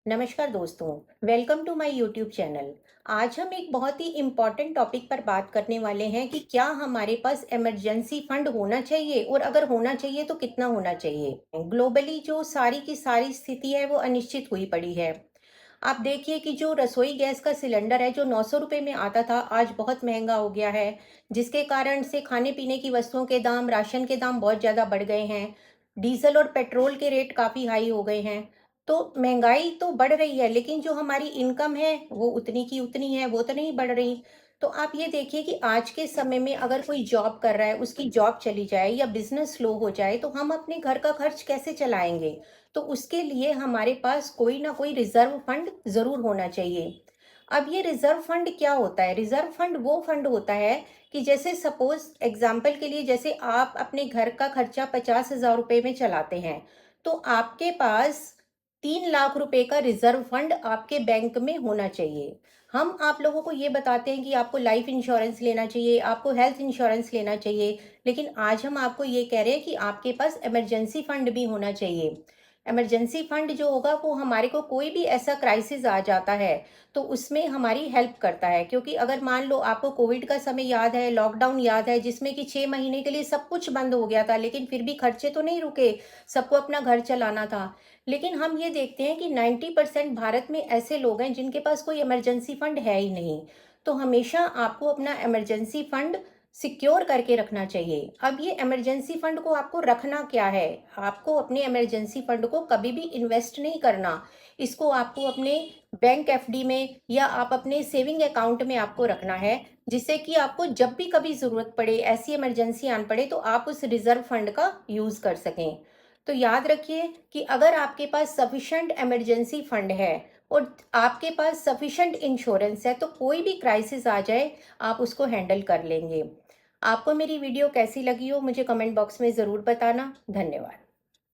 नमस्कार दोस्तों। Welcome to my YouTube channel. आज हम एक बहुत ही इम्पॉर्टेंट टॉपिक पर बात करने वाले हैं कि क्या हमारे पास इमरजेंसी फंड होना चाहिए और अगर होना चाहिए तो कितना होना चाहिए। ग्लोबली जो सारी की सारी स्थिति है वो अनिश्चित हुई पड़ी है। आप देखिए कि जो रसोई गैस का सिलेंडर है जो 900 रुपये में आता था आज बहुत महंगा हो गया है, जिसके कारण से खाने पीने की वस्तुओं के दाम, राशन के दाम बहुत ज़्यादा बढ़ गए हैं। डीजल और पेट्रोल के रेट काफ़ी हाई हो गए हैं। तो महंगाई तो बढ़ रही है, लेकिन जो हमारी इनकम है वो उतनी की उतनी है, वो तो नहीं बढ़ रही। तो आप ये देखिए कि आज के समय में अगर कोई जॉब कर रहा है, उसकी जॉब चली जाए या बिजनेस स्लो हो जाए तो हम अपने घर का खर्च कैसे चलाएंगे। तो उसके लिए हमारे पास कोई ना कोई रिजर्व फंड जरूर होना चाहिए। अब ये रिजर्व फंड क्या होता है? रिजर्व फंड वो फंड होता है कि जैसे सपोज एग्जाम्पल के लिए, जैसे आप अपने घर का खर्चा 50,000 रुपये में चलाते हैं, तो आपके पास 3 लाख रुपए का रिजर्व फंड आपके बैंक में होना चाहिए। हम आप लोगों को ये बताते हैं कि आपको लाइफ इंश्योरेंस लेना चाहिए, आपको हेल्थ इंश्योरेंस लेना चाहिए, लेकिन आज हम आपको ये कह रहे हैं कि आपके पास इमरजेंसी फंड भी होना चाहिए। इमरजेंसी फंड जो होगा वो हमारे को कोई भी ऐसा क्राइसिस आ जाता है तो उसमें हमारी हेल्प करता है। क्योंकि अगर मान लो आपको कोविड का समय याद है, लॉकडाउन याद है, जिसमें कि 6 महीने के लिए सब कुछ बंद हो गया था, लेकिन फिर भी खर्चे तो नहीं रुके, सबको अपना घर चलाना था। लेकिन हम ये देखते हैं कि 90% भारत में ऐसे लोग हैं जिनके पास कोई इमरजेंसी फंड है ही नहीं। तो हमेशा आपको अपना इमरजेंसी फंड सिक्योर करके रखना चाहिए। अब ये इमरजेंसी फंड को आपको रखना क्या है? आपको अपने इमरजेंसी फंड को कभी भी इन्वेस्ट नहीं करना। इसको आपको अपने बैंक एफडी में या आप अपने सेविंग अकाउंट में आपको रखना है, जिससे कि आपको जब भी कभी ज़रूरत पड़े, ऐसी इमरजेंसी आन पड़े, तो आप उस रिजर्व फंड का यूज़ कर सकें। तो याद रखिए कि अगर आपके पास सफिशेंट इमरजेंसी फंड है और आपके पास सफिशेंट इंश्योरेंस है, तो कोई भी क्राइसिस आ जाए आप उसको हैंडल कर लेंगे। आपको मेरी वीडियो कैसी लगी हो मुझे कमेंट बॉक्स में ज़रूर बताना। धन्यवाद।